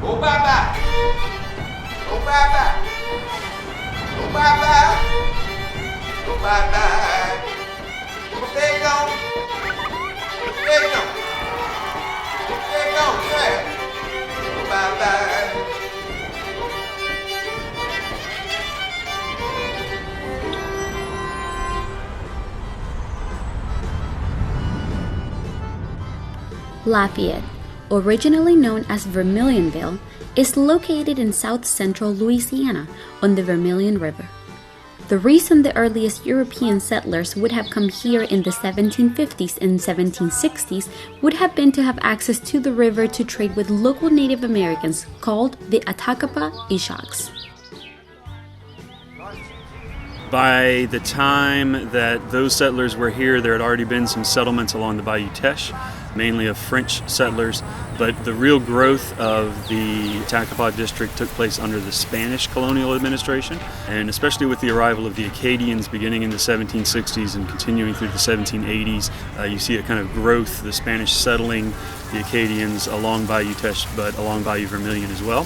Go bye-bye. Go bye-bye. Go bye-bye. Go bye-bye. There you go. There you go. There you go. Yeah. Go bye-bye. Lafayette, originally known as Vermilionville, is located in south-central Louisiana on the Vermilion River. The reason the earliest European settlers would have come here in the 1750s and 1760s would have been to have access to the river to trade with local Native Americans called the Attakapas Ishaks. By the time that those settlers were here, there had already been some settlements along the Bayou, mainly of French settlers, but the real growth of the Attakapas district took place under the Spanish colonial administration, and especially with the arrival of the Acadiens beginning in the 1760s and continuing through the 1780s, you see a kind of growth, the Spanish settling the Acadiens along Bayou, but along Bayou Vermilion as well.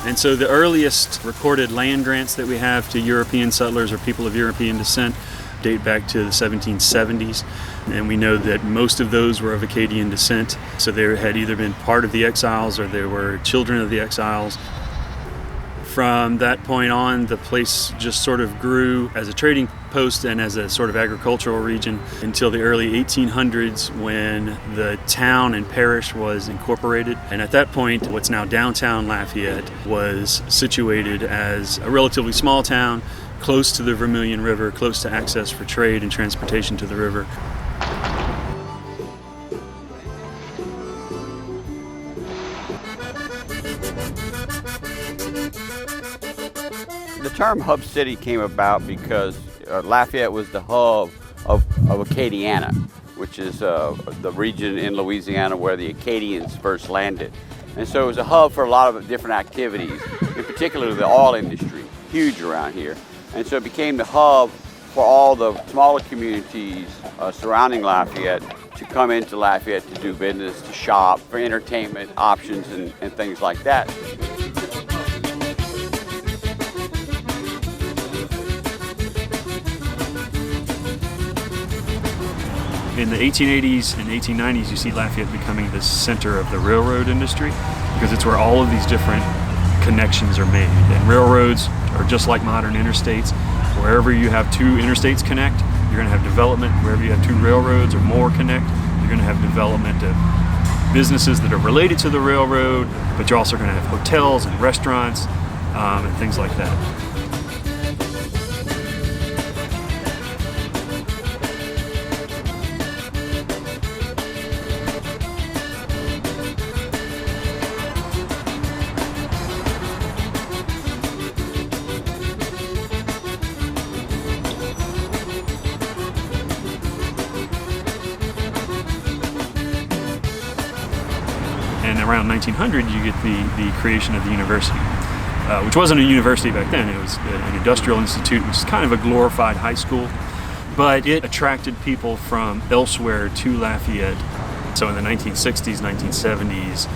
And so the earliest recorded land grants that we have to European settlers or people of European descent date back to the 1770s, and we know that most of those were of Acadian descent, so they had either been part of the exiles or they were children of the exiles. From that point on, the place just sort of grew as a trading post and as a sort of agricultural region until the early 1800s when the town and parish was incorporated. And at that point, what's now downtown Lafayette was situated as a relatively small town, close to the Vermilion River, close to access for trade and transportation to the river. The term hub city came about because Lafayette was the hub of Acadiana, which is the region in Louisiana where the Acadiens first landed. And so it was a hub for a lot of different activities, in particular the oil industry, huge around here. And so it became the hub for all the smaller communities surrounding Lafayette to come into Lafayette to do business, to shop, for entertainment options and things like that. In the 1880s and 1890s, you see Lafayette becoming the center of the railroad industry because it's where all of these different connections are made. And railroads are just like modern interstates. Wherever you have two interstates connect, you're going to have development. Wherever you have two railroads or more connect, you're going to have development of businesses that are related to the railroad, but you're also going to have hotels and restaurants and things like that. And around 1900, you get the creation of the university, which wasn't a university back then. It was an industrial institute, which is kind of a glorified high school, but it attracted people from elsewhere to Lafayette. So in the 1960s, 1970s,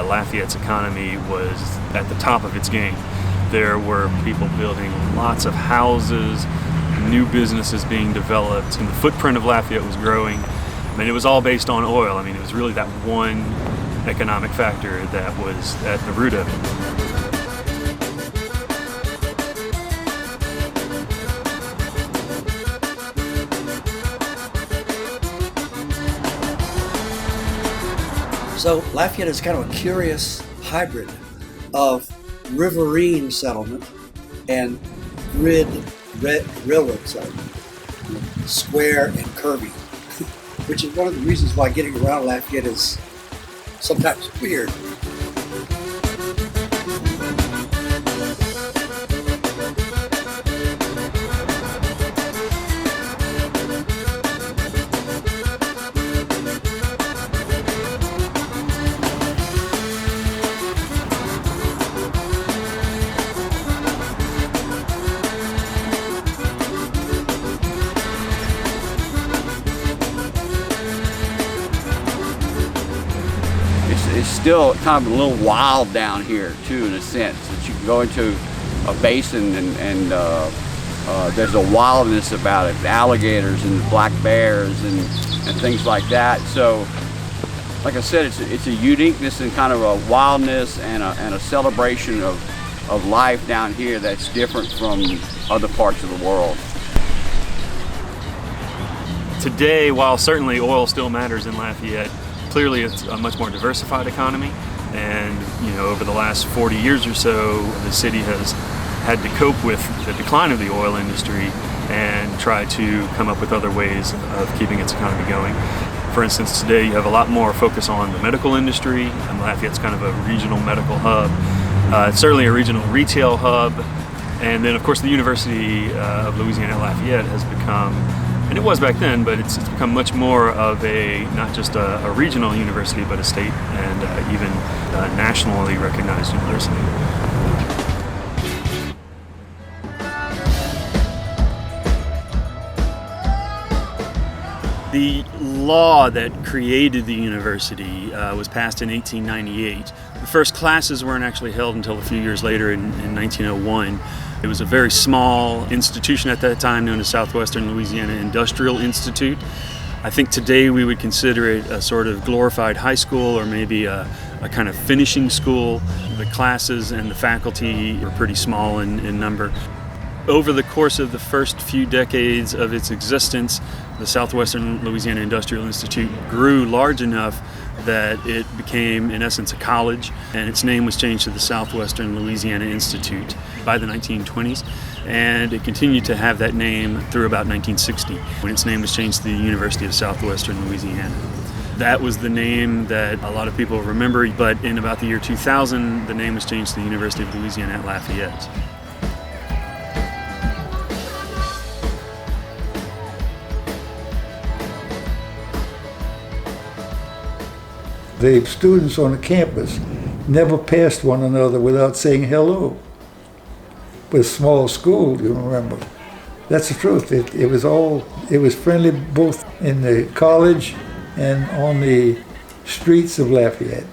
Lafayette's economy was at the top of its game. There were people building lots of houses, new businesses being developed, and the footprint of Lafayette was growing. I mean, it was all based on oil. I mean, it was really that one economic factor that was at the root of it. So Lafayette is kind of a curious hybrid of riverine settlement and grid railroad settlement, square and curvy, which is one of the reasons why getting around Lafayette is sometimes weird. still kind of a little wild down here too, in a sense. That you can go into a basin and there's a wildness about it, the alligators and the black bears and things like that. So, like I said, it's a uniqueness and kind of a wildness and a celebration of life down here that's different from other parts of the world. Today, while certainly oil still matters in Lafayette, clearly it's a much more diversified economy. And over the last 40 years or so, the city has had to cope with the decline of the oil industry and try to come up with other ways of keeping its economy going. For instance, today you have a lot more focus on the medical industry, and Lafayette's kind of a regional medical hub. It's certainly a regional retail hub, and then of course the University of Louisiana at Lafayette has become, and it was back then, but it's become much more of not just a regional university, but a state and even nationally recognized university. The law that created the university was passed in 1898. The first classes weren't actually held until a few years later in 1901. It was a very small institution at that time known as Southwestern Louisiana Industrial Institute. I think today we would consider it a sort of glorified high school or maybe a kind of finishing school. The classes and the faculty were pretty small in number. Over the course of the first few decades of its existence, the Southwestern Louisiana Industrial Institute grew large enough that it became, in essence, a college, and its name was changed to the Southwestern Louisiana Institute by the 1920s, and it continued to have that name through about 1960, when its name was changed to the University of Southwestern Louisiana. That was the name that a lot of people remember, but in about the year 2000, the name was changed to the University of Louisiana at Lafayette. The students on the campus never passed one another without saying hello. With a small school, you remember. That's the truth. It was friendly both in the college and on the streets of Lafayette.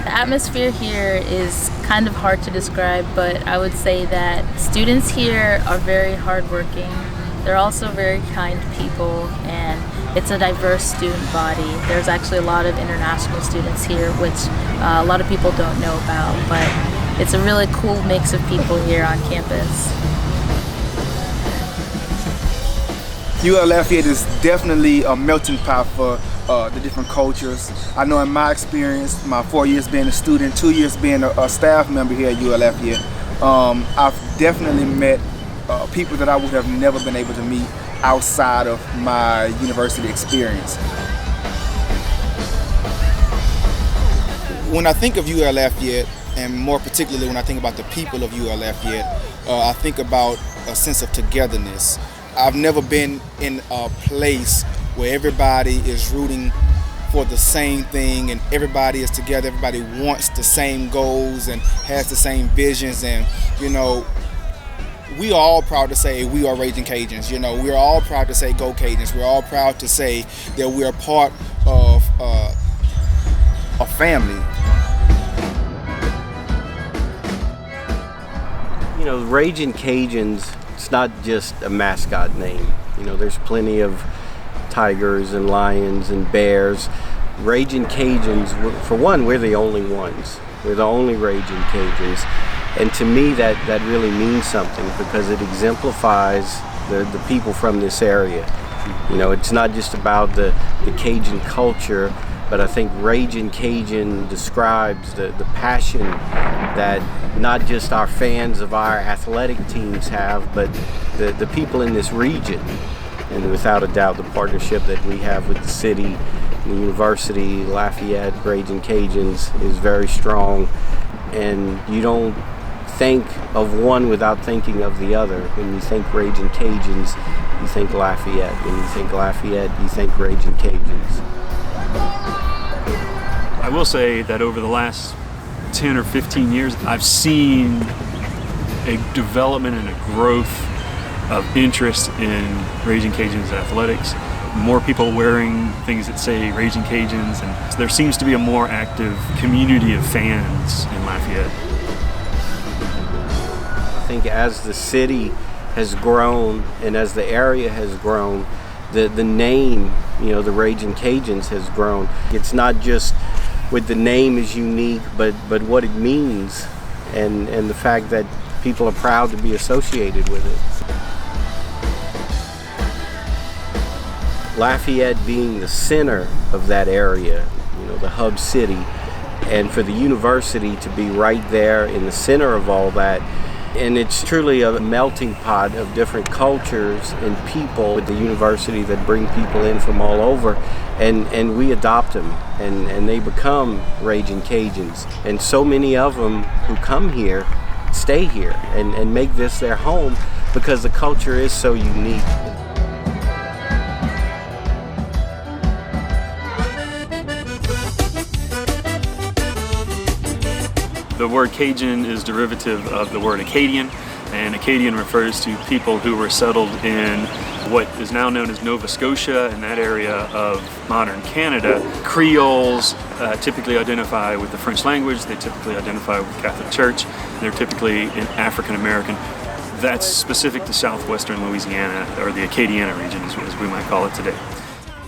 The atmosphere here is kind of hard to describe, but I would say that students here are very hardworking. They're also very kind people, and it's a diverse student body. There's actually a lot of international students here, which a lot of people don't know about, but it's a really cool mix of people here on campus. UL Lafayette is definitely a melting pot for the different cultures. I know in my experience, my 4 years being a student, 2 years being a staff member here at UL Lafayette, I've definitely met people that I would have never been able to meet outside of my university experience. When I think of UL Lafayette, and more particularly when I think about the people of UL Lafayette, I think about a sense of togetherness. I've never been in a place where everybody is rooting for the same thing and everybody is together, everybody wants the same goals and has the same visions, and we are all proud to say we are Ragin' Cajuns. We're all proud to say go Cajuns. We're all proud to say that we're part of a family. Ragin' Cajuns, it's not just a mascot name. There's plenty of tigers and lions and bears. Ragin' Cajuns, for one, we're the only ones. We're the only Ragin' Cajuns. And to me, that really means something because it exemplifies the people from this area. It's not just about the Cajun culture, but I think Ragin' Cajun describes the passion that not just our fans of our athletic teams have, but the people in this region. And without a doubt, the partnership that we have with the city, the university, Lafayette, Ragin' Cajuns is very strong. And you don't think of one without thinking of the other. When you think Ragin' Cajuns, you think Lafayette. When you think Lafayette, you think Ragin' Cajuns. I will say that over the last 10 or 15 years, I've seen a development and a growth of interest in Ragin' Cajuns athletics. more people wearing things that say Ragin' Cajuns, and there seems to be a more active community of fans in Lafayette. I think as the city has grown and as the area has grown, the name, the Ragin' Cajuns has grown. It's not just what the name is unique, but what it means and the fact that people are proud to be associated with it. Lafayette being the center of that area, the hub city, and for the university to be right there in the center of all that. And it's truly a melting pot of different cultures and people with the university that bring people in from all over, and we adopt them, and they become Ragin' Cajuns. And so many of them who come here stay here and make this their home because the culture is so unique. The word Cajun is derivative of the word Acadian, and Acadian refers to people who were settled in what is now known as Nova Scotia, in that area of modern Canada. Creoles typically identify with the French language, they typically identify with the Catholic Church, they're typically African American. That's specific to southwestern Louisiana, or the Acadiana region as we might call it today.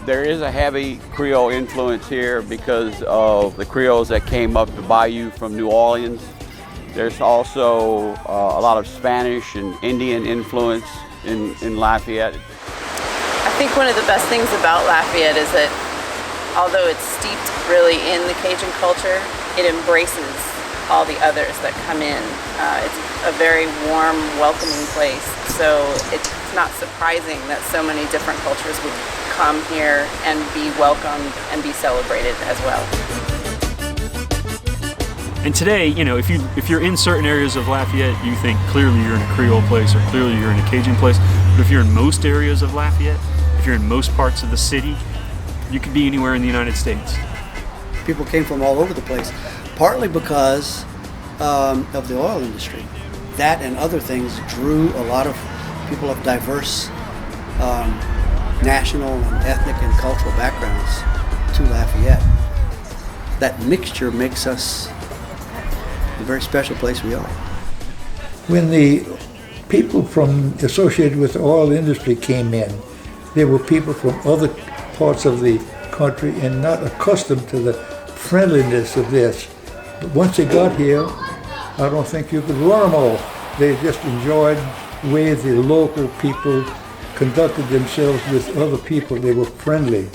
There is a heavy Creole influence here because of the Creoles that came up the Bayou from New Orleans. There's also a lot of Spanish and Indian influence in Lafayette. I think one of the best things about Lafayette is that although it's steeped really in the Cajun culture, it embraces all the others that come in. It's a very warm, welcoming place. So it's not surprising that so many different cultures would come here and be welcomed and be celebrated as well. And today, if you're in certain areas of Lafayette, you think clearly you're in a Creole place or clearly you're in a Cajun place. But if you're in most areas of Lafayette, if you're in most parts of the city, you could be anywhere in the United States. People came from all over the place, partly because of the oil industry. That and other things drew a lot of people of diverse national and ethnic and cultural backgrounds to Lafayette. That mixture makes us the very special place we are. When the people associated with the oil industry came in, there were people from other parts of the country and not accustomed to the friendliness of this. But once they got here, I don't think you could run them all. They just enjoyed the way the local people conducted themselves with other people. They were friendly.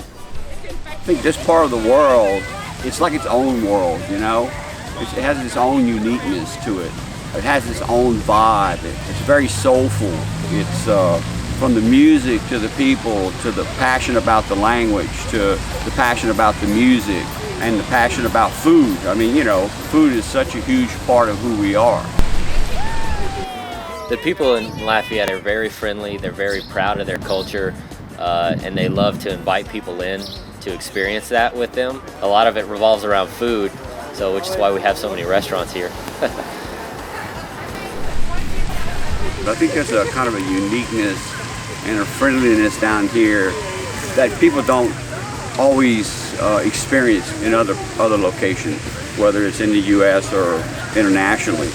I think this part of the world, it's like its own world, It has its own uniqueness to it. It has its own vibe. It's very soulful. It's from the music to the people to the passion about the language to the passion about the music and the passion about food. I mean, food is such a huge part of who we are. The people in Lafayette are very friendly, they're very proud of their culture, and they love to invite people in to experience that with them. A lot of it revolves around food, which is why we have so many restaurants here. I think there's a kind of a uniqueness and a friendliness down here that people don't always experience in other locations, whether it's in the U.S. or internationally.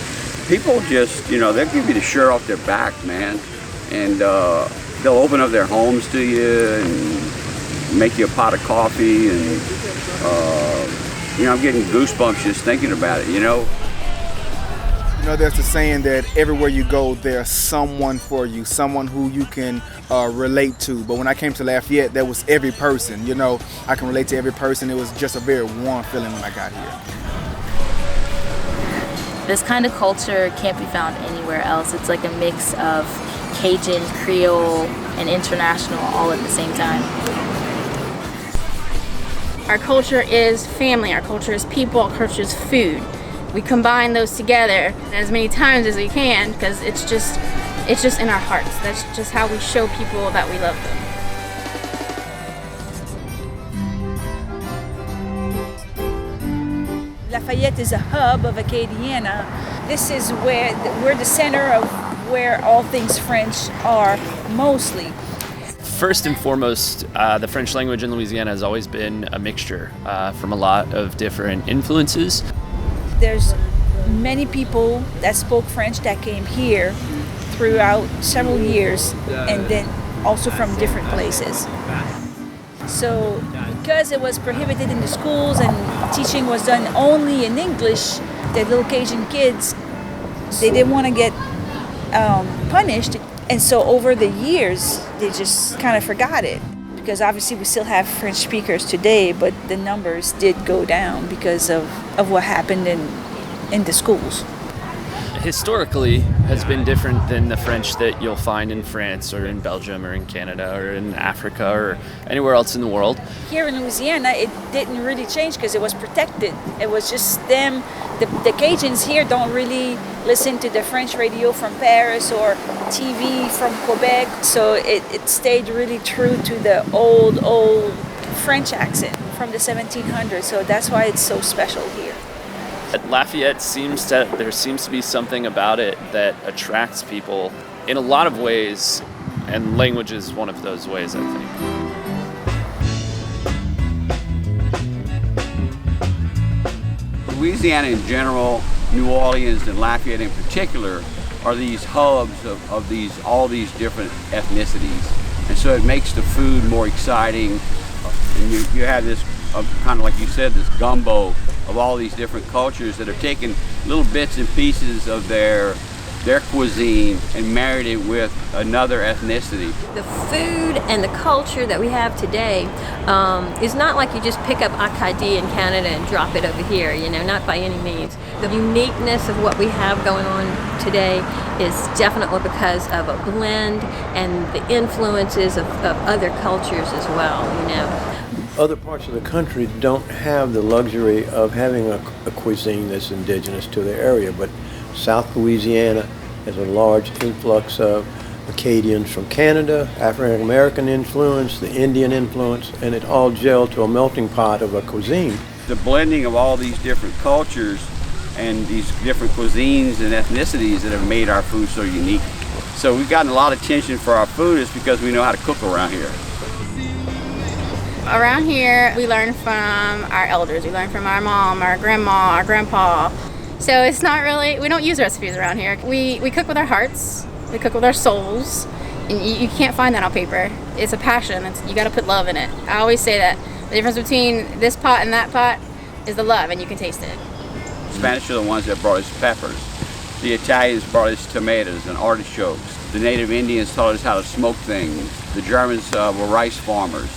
People just, they'll give you the shirt off their back, man, and they'll open up their homes to you and make you a pot of coffee, and I'm getting goosebumps just thinking about it, There's a saying that everywhere you go, there's someone for you, someone who you can relate to. But when I came to Lafayette, there was every person, I can relate to every person. It was just a very warm feeling when I got here. This kind of culture can't be found anywhere else. It's like a mix of Cajun, Creole, and international all at the same time. Our culture is family, our culture is people, our culture is food. We combine those together as many times as we can because it's just in our hearts. That's just how we show people that we love them. Lafayette is a hub of Acadiana. This is where we're the center of where all things French are mostly. First and foremost, the French language in Louisiana has always been a mixture from a lot of different influences. There's many people that spoke French that came here throughout several years, and then also from different places. So because it was prohibited in the schools and teaching was done only in English, the little Cajun kids, they didn't want to get punished. And so over the years, they just kind of forgot it. Because obviously we still have French speakers today, but the numbers did go down because of what happened in the schools. Historically has been different than the French that you'll find in France or in Belgium or in Canada or in Africa or anywhere else in the world. Here in Louisiana, it didn't really change because it was protected. It was just them. The Cajuns here don't really listen to the French radio from Paris or TV from Quebec. So it stayed really true to the old French accent from the 1700s. So that's why it's so special here. At Lafayette there seems to be something about it that attracts people in a lot of ways, and language is one of those ways, I think. Louisiana in general, New Orleans and Lafayette in particular, are these hubs of all these different ethnicities. And so it makes the food more exciting. And you have this, kind of like you said, this gumbo of all these different cultures that have taken little bits and pieces of their cuisine and married it with another ethnicity. The food and the culture that we have today is not like you just pick up Acadie in Canada and drop it over here, not by any means. The uniqueness of what we have going on today is definitely because of a blend and the influences of other cultures as well, Other parts of the country don't have the luxury of having a cuisine that's indigenous to their area, but South Louisiana has a large influx of Acadians from Canada, African American influence, the Indian influence, and it all gelled to a melting pot of a cuisine. The blending of all these different cultures and these different cuisines and ethnicities that have made our food so unique. So we've gotten a lot of attention for our food is because we know how to cook around here. Around here, we learn from our elders. We learn from our mom, our grandma, our grandpa. So it's not really, we don't use recipes around here. We cook with our hearts, we cook with our souls, and you can't find that on paper. It's a passion, you gotta put love in it. I always say that the difference between this pot and that pot is the love, and you can taste it. The Spanish are the ones that brought us peppers. The Italians brought us tomatoes and artichokes. The native Indians taught us how to smoke things. The Germans were rice farmers.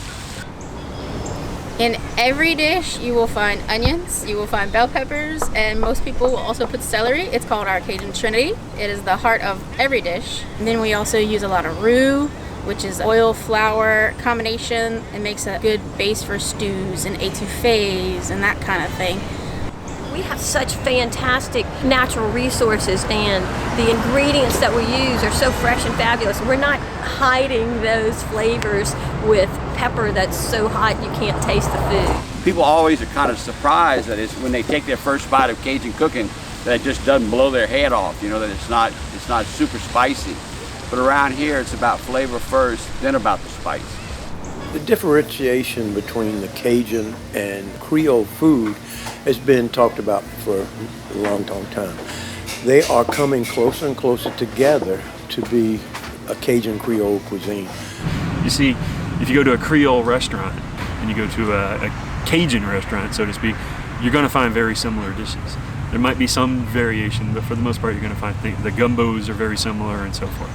In every dish, you will find onions, you will find bell peppers, and most people will also put celery. It's called our Cajun Trinity. It is the heart of every dish. And then we also use a lot of roux, which is oil, flour combination. It makes a good base for stews and étouffées and that kind of thing. We have such fantastic natural resources, and the ingredients that we use are so fresh and fabulous. We're not hiding those flavors with pepper that's so hot you can't taste the food. People always are kind of surprised that it's when they take their first bite of Cajun cooking that it just doesn't blow their head off, that it's not super spicy. But around here it's about flavor first, then about the spice. The differentiation between the Cajun and Creole food has been talked about for a long time. They are coming closer and closer together to be a Cajun Creole cuisine. You see, if you go to a Creole restaurant and you go to a Cajun restaurant, so to speak, you're going to find very similar dishes. There might be some variation, but for the most part, you're going to find the gumbos are very similar and so forth.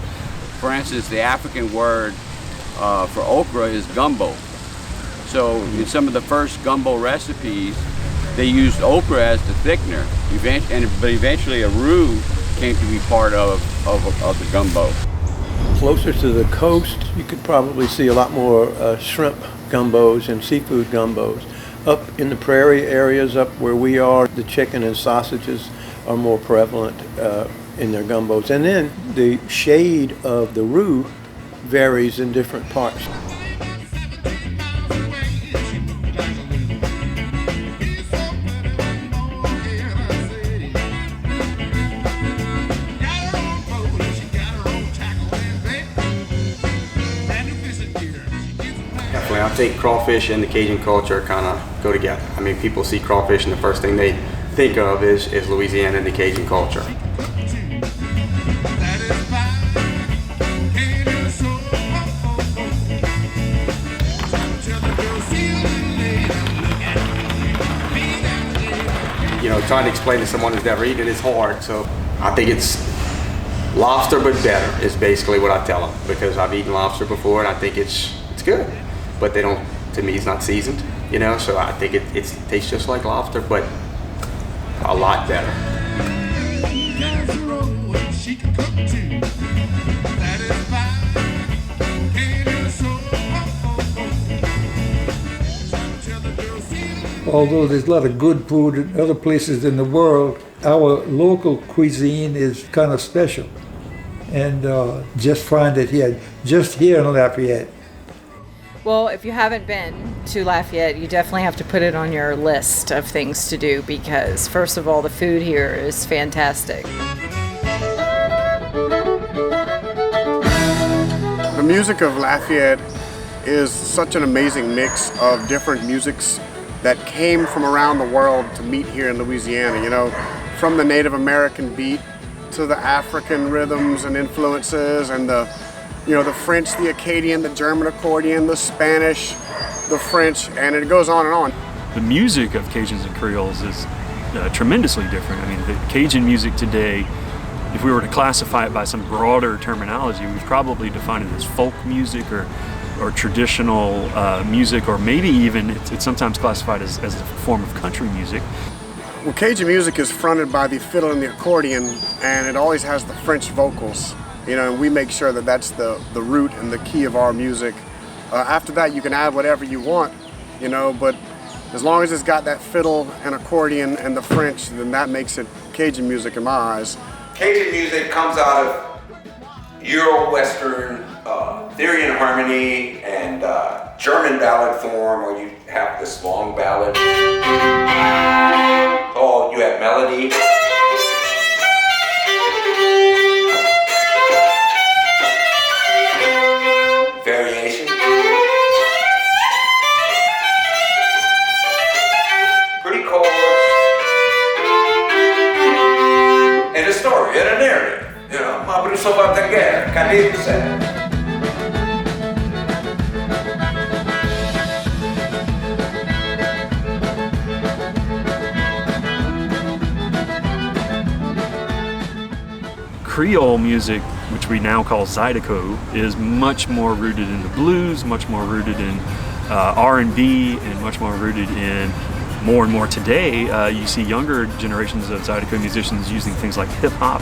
For instance, the African word for okra is gumbo. So in some of the first gumbo recipes, they used okra as the thickener, but eventually a roux came to be part of the gumbo. Closer to the coast, you could probably see a lot more shrimp gumbos and seafood gumbos. Up in the prairie areas, up where we are, the chicken and sausages are more prevalent in their gumbos. And then the shade of the roux varies in different parts. think crawfish and the Cajun culture kind of go together. I mean, people see crawfish and the first thing they think of is Louisiana and the Cajun culture. You know, trying to explain to someone who's never eaten it is hard, so I think it's lobster but better is basically what I tell them, because I've eaten lobster before and I think it's good, but they don't, to me it's not seasoned, you know, so I think it tastes just like lobster but a lot better. Although there's a lot of good food in other places in the world, our local cuisine is kind of special. And just find it here, just here in Lafayette. Well, if you haven't been to Lafayette, you definitely have to put it on your list of things to do because, first of all, the food here is fantastic. The music of Lafayette is such an amazing mix of different musics that came from around the world to meet here in Louisiana, you know, from the Native American beat to the African rhythms and influences and the French, the Acadian, the German accordion, the Spanish, the French, and it goes on and on. The music of Cajuns and Creoles is tremendously different. I mean, the Cajun music today, if we were to classify it by some broader terminology, we'd probably define it as folk music or traditional music, or maybe even it's sometimes classified as a form of country music. Well, Cajun music is fronted by the fiddle and the accordion, and it always has the French vocals, you know, and we make sure that that's the root and the key of our music. After that, you can add whatever you want, you know, but as long as it's got that fiddle and accordion and the French, then that makes it Cajun music in my eyes. Cajun music comes out of Euro-Western theory and harmony and German ballad form, where you have this long ballad. Oh, you have melody. Variation. Pretty chords. And a story and a narrative. You know, ma brusso battaguer, cadenza. Creole music, which we now call Zydeco, is much more rooted in the blues, much more rooted in R&B, and much more rooted in more and more today. You see younger generations of Zydeco musicians using things like hip-hop,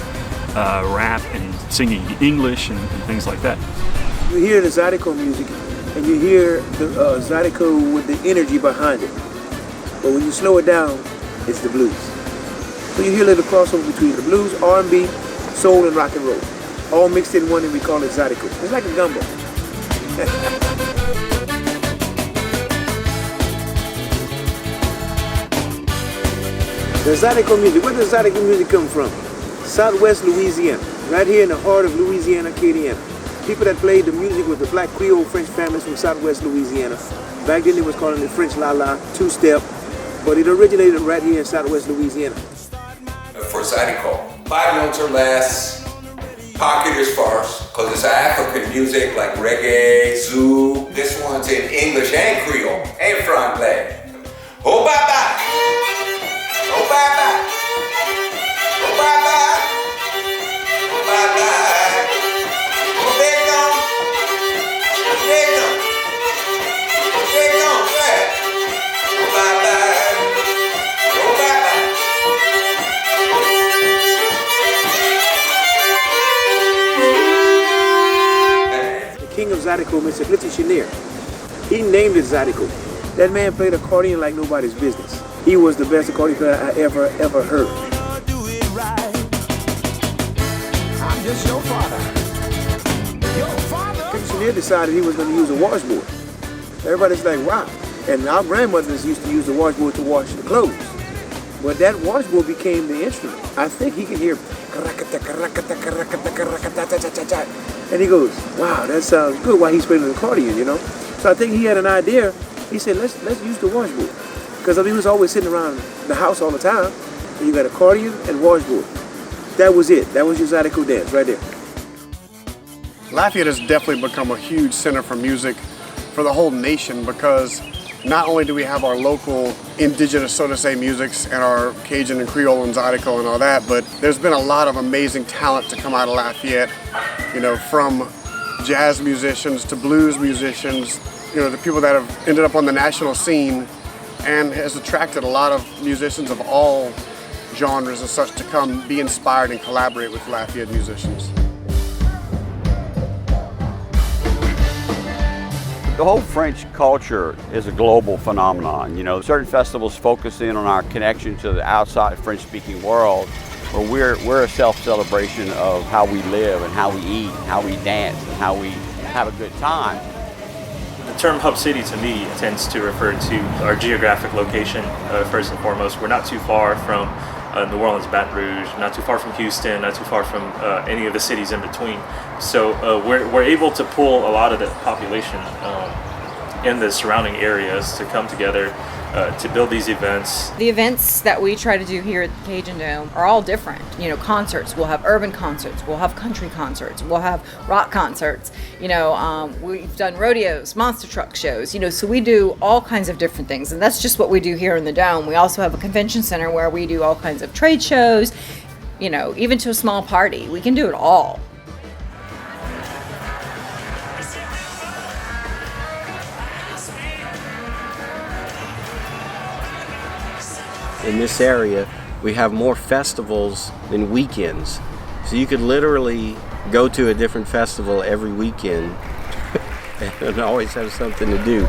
rap, and singing English and things like that. You hear the Zydeco music, and you hear the Zydeco with the energy behind it. But when you slow it down, it's the blues. So you hear a little crossover between the blues, R&B, soul, and rock and roll, all mixed in one, and we call it Zydeco. It's like a gumbo. The Zydeco music, where does Zydeco music come from? Southwest Louisiana, right here in the heart of Louisiana, Acadiana. People that played the music with the black Creole French families from Southwest Louisiana. Back then they was calling it French la-la, two-step, but it originated right here in Southwest Louisiana. For Zydeco, 5 notes or less, pocket is first, because it's African music like reggae, zoo. This one's in English and Creole, and Franglais. Oh, bye-bye. Oh, bye-bye. Oh, bye-bye. Oh, bye-bye. Oh, they gone. They gone. They gone. Yeah. Oh, bye-bye. Oh, bye-bye. The king of Zydeco, Mr. Glitzy Chenier, he named it Zydeco. That man played accordion like nobody's business. He was the best accordion player I ever heard. I'm just your father. Glitzy Chenier decided he was going to use a washboard. Everybody's like, wow. And our grandmothers used to use the washboard to wash the clothes. But that washboard became the instrument. I think he can hear, and he goes, wow, that sounds good while he's playing the accordion, you know. So I think he had an idea. He said, let's use the washboard. Because he was always sitting around the house all the time. And you got accordion and washboard. That was it. That was your Zydeco dance right there. Lafayette has definitely become a huge center for music for the whole nation, because not only do we have our local indigenous, so to say, musics and our Cajun and Creole and Zydeco and all that, but there's been a lot of amazing talent to come out of Lafayette, you know, from jazz musicians to blues musicians, you know, the people that have ended up on the national scene, and has attracted a lot of musicians of all genres and such to come be inspired and collaborate with Lafayette musicians. The whole French culture is a global phenomenon. You know, certain festivals focus in on our connection to the outside French-speaking world, where we're a self-celebration of how we live and how we eat, and how we dance, and how we have a good time. The term hub city to me tends to refer to our geographic location, first and foremost. We're not too far from New Orleans, Baton Rouge, not too far from Houston, not too far from any of the cities in between. So we're able to pull a lot of the population in the surrounding areas to come together to build these events. The events that we try to do here at the Cajun Dome are all different. You know, concerts, we'll have urban concerts, we'll have country concerts, we'll have rock concerts. You know, we've done rodeos, monster truck shows, you know, so we do all kinds of different things. And that's just what we do here in the Dome. We also have a convention center where we do all kinds of trade shows, you know, even to a small party. We can do it all. In this area, we have more festivals than weekends. So you could literally go to a different festival every weekend and always have something to do.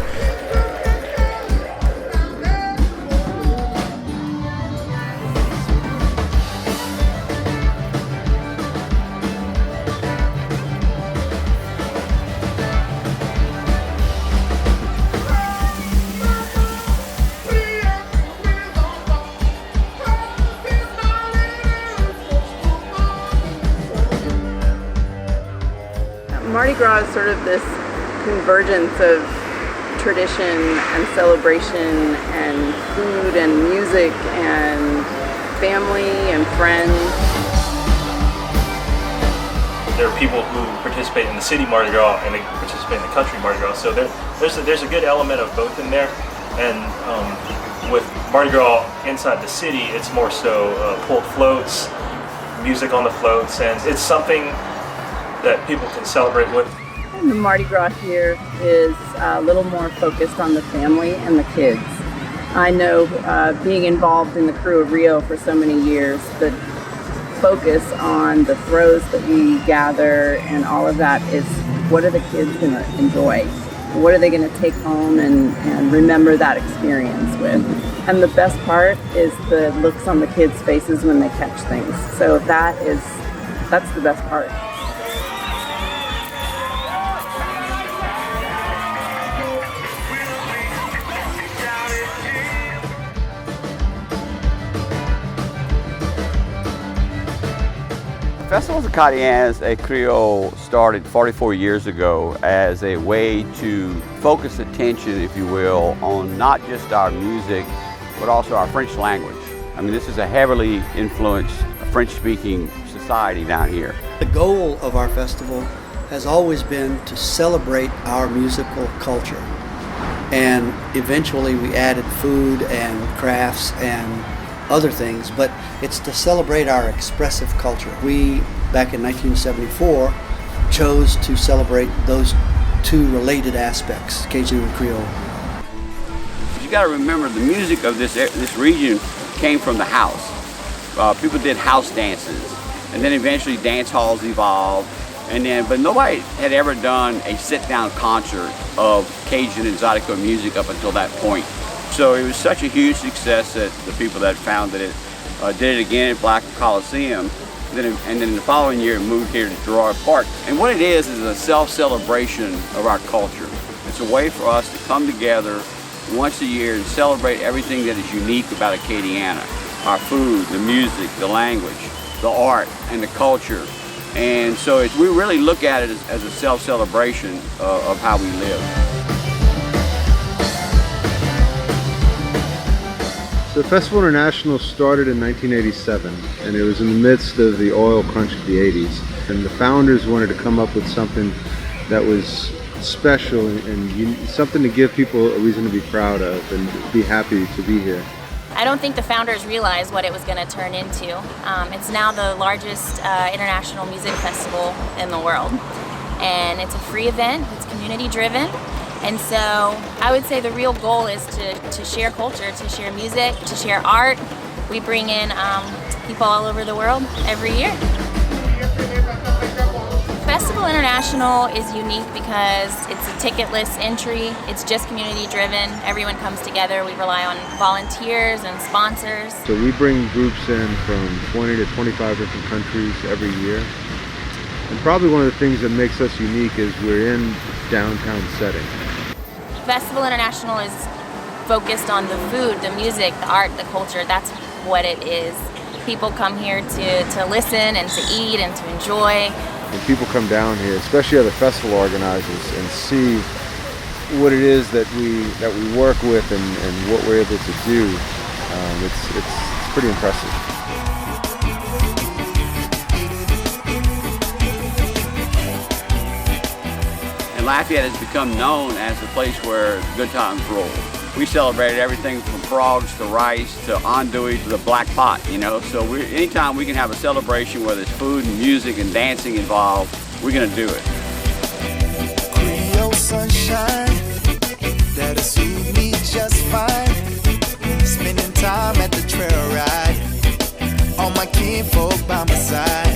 Mardi Gras is sort of this convergence of tradition and celebration and food and music and family and friends. There are people who participate in the city Mardi Gras and they participate in the country Mardi Gras. So there's a good element of both in there. And with Mardi Gras inside the city, it's more so pulled floats, music on the floats, and it's something that people can celebrate with. And the Mardi Gras here is a little more focused on the family and the kids. I know being involved in the Crew of Rio for so many years, the focus on the throws that we gather and all of that is what are the kids going to enjoy? What are they going to take home and remember that experience with? And the best part is the looks on the kids' faces when they catch things. So that's the best part. Festivals Acadiens et Créoles started 44 years ago as a way to focus attention, if you will, on not just our music, but also our French language. I mean, this is a heavily influenced French-speaking society down here. The goal of our festival has always been to celebrate our musical culture. And eventually we added food and crafts and other things, but it's to celebrate our expressive culture. We, back in 1974, chose to celebrate those two related aspects, Cajun and Creole. You got to remember, the music of this region came from the house. People did house dances, and then eventually dance halls evolved, but nobody had ever done a sit-down concert of Cajun and Zydeco music up until that point. So it was such a huge success that the people that founded it did it again at Black Coliseum, and then in the following year it moved here to Girard Park. And what it is a self-celebration of our culture. It's a way for us to come together once a year and celebrate everything that is unique about Acadiana. Our food, the music, the language, the art, and the culture. And so we really look at it as a self-celebration of how we live. So Festival International started in 1987, and it was in the midst of the oil crunch of the 80s. And the founders wanted to come up with something that was special and something to give people a reason to be proud of and be happy to be here. I don't think the founders realized what it was going to turn into. It's now the largest international music festival in the world. And it's a free event, it's community driven. And so I would say the real goal is to share culture, to share music, to share art. We bring in people all over the world every year. Festival International is unique because it's a ticketless entry. It's just community driven. Everyone comes together. We rely on volunteers and sponsors. So we bring groups in from 20 to 25 different countries every year. And probably one of the things that makes us unique is we're in downtown setting. Festival International is focused on the food, the music, the art, the culture. That's what it is. People come here to listen and to eat and to enjoy. When people come down here, especially other festival organizers, and see what it is that we work with and what we're able to do, it's pretty impressive. And Lafayette has become known as the place where good times roll. We celebrated everything from frogs to rice to andouille to the black pot, you know. So anytime we can have a celebration where there's food and music and dancing involved, we're gonna do it. Creole sunshine, that'll suit me just fine. Spending time at the trail ride, all my kinfolk by my side.